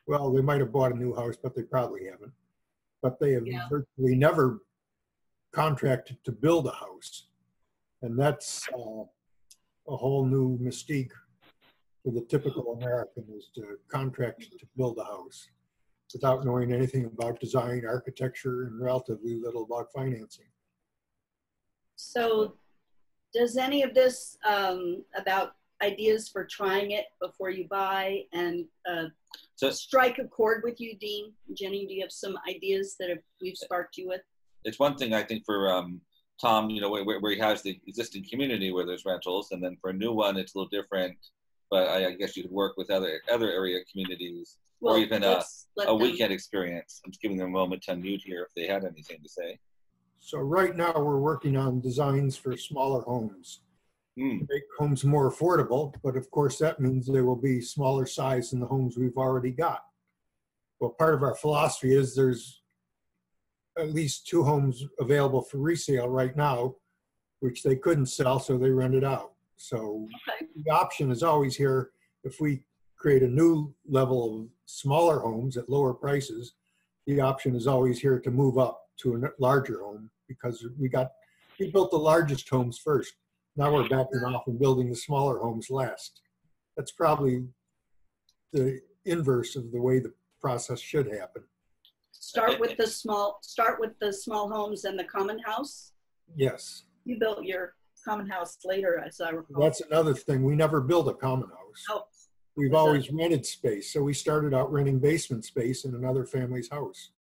Well, they might have bought a new house, but they probably haven't. But they have virtually never contracted to build a house, and that's a whole new mystique for the typical American, is to contract to build a house without knowing anything about design, architecture, and relatively little about financing. So does any of this about ideas for trying it before you buy and strike a chord with you, Dean? Jenny, do you have some ideas that we've sparked you with? It's one thing, I think, for Tom, you know, where he has the existing community where there's rentals, and then for a new one, it's a little different. But I guess you could work with other area communities, or even a weekend experience. I'm just giving them a moment to unmute here if they had anything to say. So right now we're working on designs for smaller homes. To make homes more affordable, but of course that means they will be smaller size than the homes we've already got. Well, part of our philosophy is there's at least 2 homes available for resale right now, which they couldn't sell, so they rented out. So the option is always here. If we create a new level of smaller homes at lower prices, the option is always here to move up to a larger home, because we built the largest homes first. Now we're backing off and building the smaller homes last. That's probably the inverse of the way the process should happen. Start with the small homes and the common house? Yes. You built your common house later, as I recall. That's another thing. We never built a common house. Oh. We've always rented space. So we started out renting basement space in another family's house.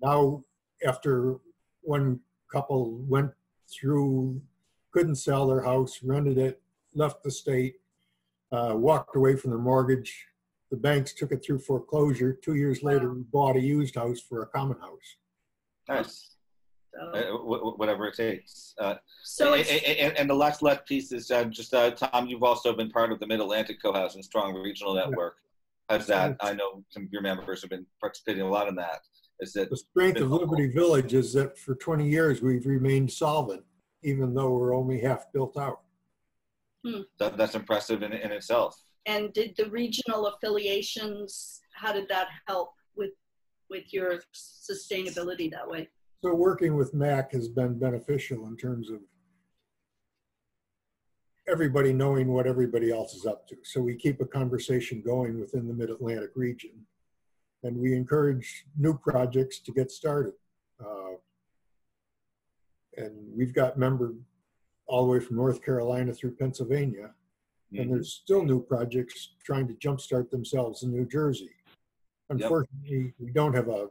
Now, after one couple went through, couldn't sell their house, rented it, left the state, walked away from their mortgage. The banks took it through foreclosure. 2 years later, we bought a used house for a common house. Nice. Whatever it takes. So and the last piece is Tom, you've also been part of the Mid-Atlantic Cohousing Strong Regional Network. How's that? I know some of your members have been participating a lot in that. Is that the strength of Liberty Village is that for 20 years we've remained solvent, even though we're only half built out. That's impressive in itself. And did the regional affiliations, how did that help with your sustainability that way? So working with MAC has been beneficial in terms of everybody knowing what everybody else is up to. So we keep a conversation going within the Mid-Atlantic region, and we encourage new projects to get started. And we've got members all the way from North Carolina through Pennsylvania, and there's still new projects trying to jumpstart themselves in New Jersey. Unfortunately, we don't have a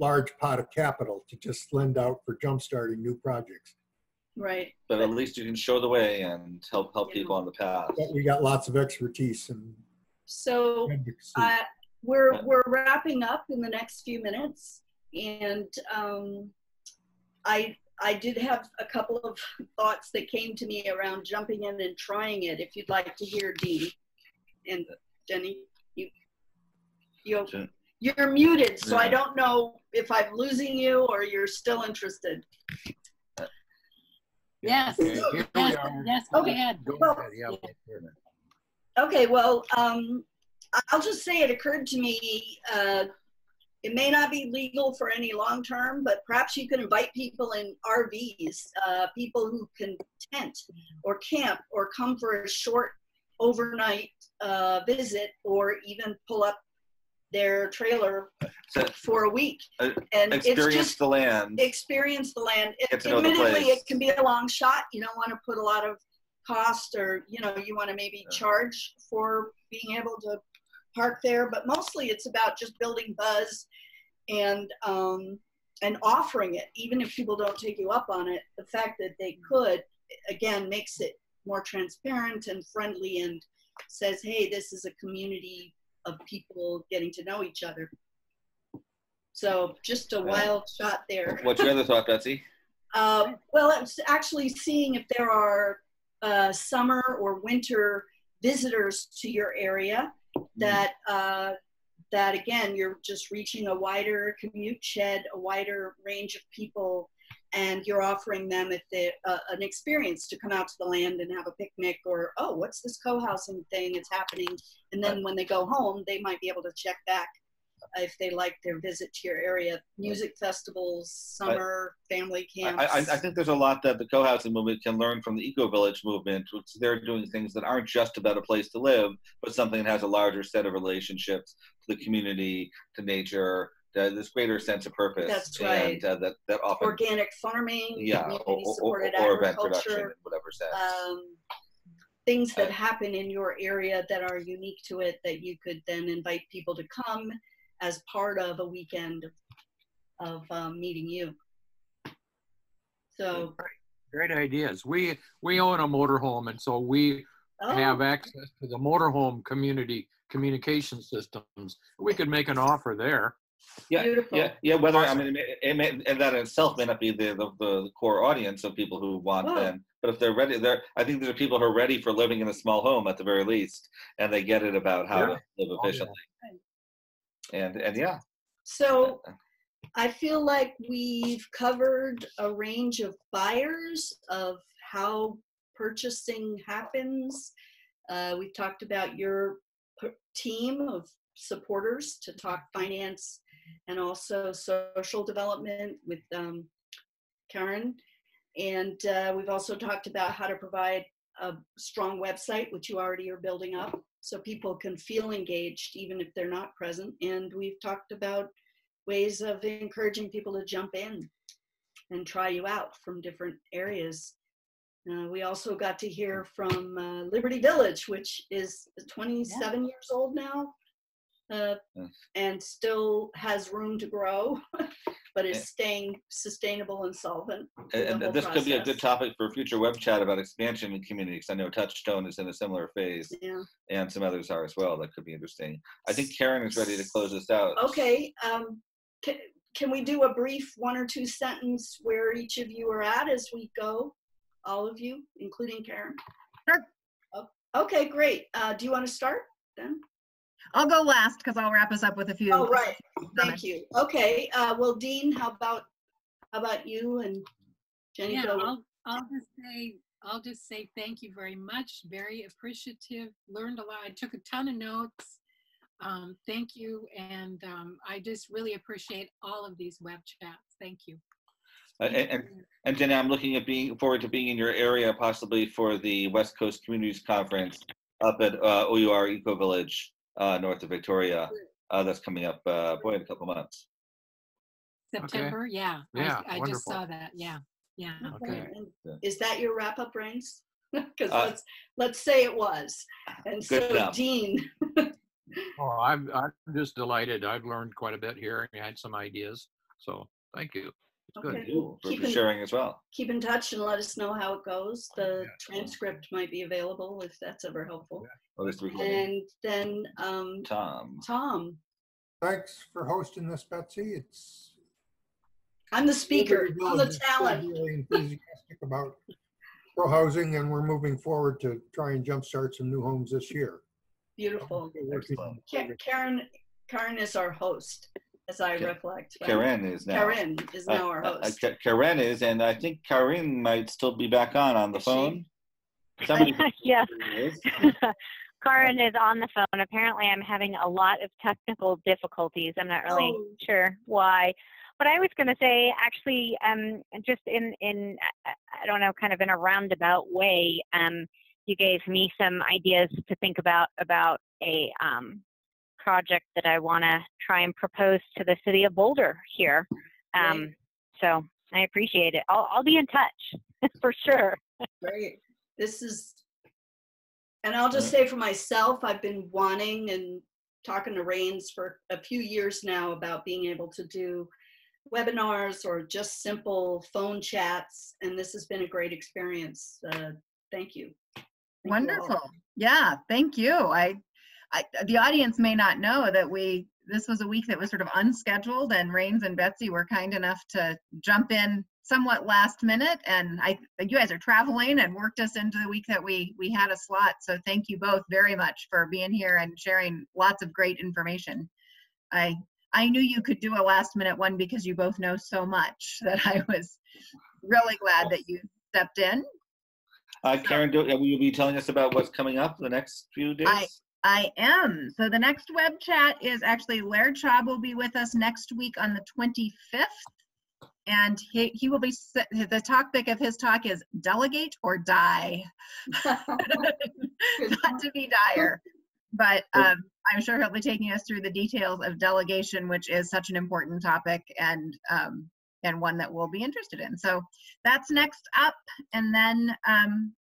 large pot of capital to just lend out for jumpstarting new projects. Right. But at least you can show the way and help people on the path. But we got lots of expertise. And so we're wrapping up in the next few minutes, and I did have a couple of thoughts that came to me around jumping in and trying it. If you'd like to hear, Dean and Jenny, you're muted, so I don't know if I'm losing you or you're still interested. Yes. Here we are. Yes. Go ahead. Okay. Well, I'll just say it occurred to me. It may not be legal for any long term, but perhaps you can invite people in RVs, people who can tent or camp or come for a short overnight visit, or even pull up their trailer for a week and experience the land. Experience the land. Admittedly, it can be a long shot. You don't want to put a lot of cost, or you want to maybe charge for being able to park there. But mostly, it's about just building buzz and offering it, even if people don't take you up on it. The fact that they could, again, makes it more transparent and friendly, and says, "Hey, this is a community of people getting to know each other." So just a wild shot there. What's your other thought, Betsy? Well, it's actually seeing if there are summer or winter visitors to your area, that that again, you're just reaching a wider commute shed, a wider range of people, and you're offering them if they an experience to come out to the land and have a picnic, or, oh, what's this co-housing thing? It's happening. And then when they go home, they might be able to check back if they like their visit to your area. Music festivals, summer, family camps. I think there's a lot that the co-housing movement can learn from the eco-village movement, which they're doing things that aren't just about a place to live, but something that has a larger set of relationships to the community, to nature, this greater sense of purpose. That's right. And that often organic farming, yeah, community-supported or event production agriculture, in whatever sense. things that happen in your area that are unique to it, that you could then invite people to come as part of a weekend of meeting you. So great ideas. We own a motorhome, and so we have access to the motorhome community communication systems. We could make an offer there. Yeah, beautiful. yeah. Whether I mean, and that in itself may not be the core audience of people who want them, but if they're ready, I think there are people who are ready for living in a small home at the very least, and they get it about how to live efficiently. And yeah. So I feel like we've covered a range of buyers, of how purchasing happens. We've talked about your team of supporters to talk finance and also social development with Karen. And we've also talked about how to provide a strong website, which you already are building up, so people can feel engaged even if they're not present. And we've talked about ways of encouraging people to jump in and try you out from different areas. We also got to hear from Liberty Village, which is 27 years old now, and still has room to grow, but is staying sustainable and solvent. And this could be a good topic for a future web chat about expansion in communities. I know Touchstone is in a similar phase, and some others are as well. That could be interesting. I think Karen is ready to close this out. Okay. Can we do a brief 1 or 2 sentence where each of you are at as we go? All of you, including Karen? Sure. Oh, okay, great. Do you want to start then? I'll go last because I'll wrap us up with a few. Oh, right. Thank you. Okay. Well, Dean, how about you and Jenny? Yeah, I'll just say thank you very much. Very appreciative. Learned a lot. I took a ton of notes. Thank you, and I just really appreciate all of these web chats. Thank you. And Jenny, I'm looking forward to being in your area, possibly for the West Coast Communities Conference up at OUR Eco Village, north of Victoria. That's coming up, in a couple months. September, okay. Yeah. I just saw that. Yeah. Okay. Is that your wrap up, Raines? Because let's say it was. And so, enough. Dean. Oh, I'm just delighted. I've learned quite a bit here and had some ideas. So thank you. It's good. For sharing as well. Keep in touch and let us know how it goes. The transcript might be available if that's ever helpful. And then Tom. Thanks for hosting this, Betsy. I'm the speaker. I'm the talent. Really enthusiastic about co-housing, and we're moving forward to try and jumpstart some new homes this year. Beautiful. Karen is our host, as I reflect. Karen is now. Karen is now our host. Karen is, and I think Karen might still be back on the phone. Yes. Karen is on the phone. Apparently, I'm having a lot of technical difficulties. I'm not really sure why. But I was going to say, actually, just in I don't know, kind of in a roundabout way, you gave me some ideas to think about a project that I want to try and propose to the city of Boulder here. So I appreciate it. I'll be in touch for sure. Great. And I'll just say for myself, I've been wanting and talking to Raines for a few years now about being able to do webinars or just simple phone chats, and this has been a great experience. Thank you. Wonderful. Yeah, thank you. The audience may not know that this was a week that was sort of unscheduled, and Raines and Betsy were kind enough to jump in somewhat last minute, and you guys are traveling and worked us into the week that we had a slot. So thank you both very much for being here and sharing lots of great information. I knew you could do a last minute one because you both know so much that I was really glad that you stepped in. Karen, will you be telling us about what's coming up the next few days? I am. So the next web chat is actually Laird Schaub will be with us next week on the 25th. And he will be, the topic of his talk is Delegate or Die. Not to be dire, but I'm sure he'll be taking us through the details of delegation, which is such an important topic and one that we'll be interested in. So that's next up. And then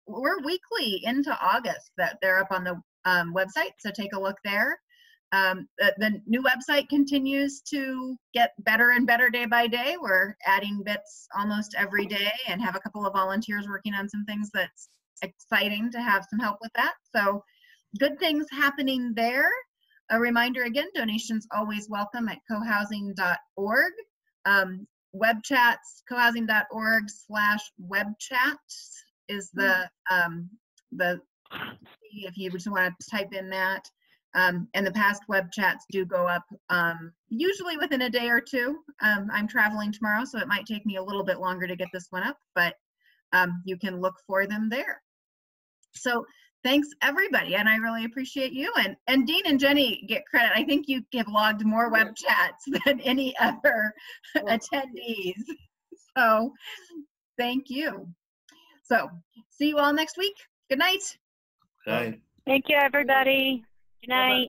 we're weekly into August that they're up on the website. So take a look there. The new website continues to get better and better day by day. We're adding bits almost every day and have a couple of volunteers working on some things that's exciting to have some help with that. So good things happening there. A reminder again, donations always welcome at cohousing.org. WebChats, cohousing.org/webchat is the if you just want to type in that. And the past web chats do go up usually within a day or two. I'm traveling tomorrow, so it might take me a little bit longer to get this one up, but you can look for them there. So thanks everybody, and I really appreciate you. And Dean and Jenny get credit. I think you have logged more web chats than any other attendees. So thank you. So see you all next week. Good night. Okay. Thank you, everybody. Good night.